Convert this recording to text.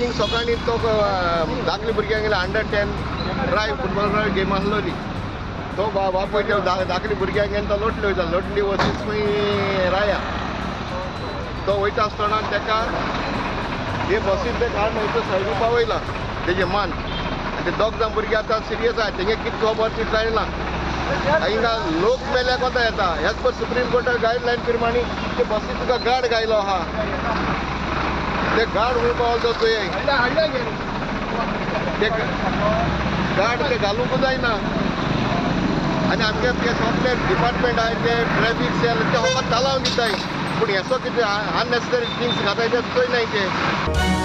think सकाळी तो धाकली भुरग्यांक अंडर-10 ट्राय फुटबॉल गेम आसलोली तो बापूय धाकली भुरग्यांक घेवन तो लोटली वयता लोटली वचीस खंय राया तो वयता आसतना ताका हे बसीन ते काडून वयता सायडीक पावयला तेजे मान आनी ते दोग जाण भुरगे आतां सिरियस आहा तेंगे कितें खबर ती जायना हिंगा लोक मेल्याक कोता येता as per supreme Carta guideline प्रमाणे ते बसीन तुका गार्ड गायलो आहा ते गार्ड खंय पावलो तुवें ते गार्ड ते घालूंक जायना आनी आमगे सगळे डिपार्टमेंट आहाय ते ट्रॅफिक सेल ते फकत चालावन दिताय पूण हेसो कितें अननेसेसरी थिंग्स घाताय ते चोयनाय ते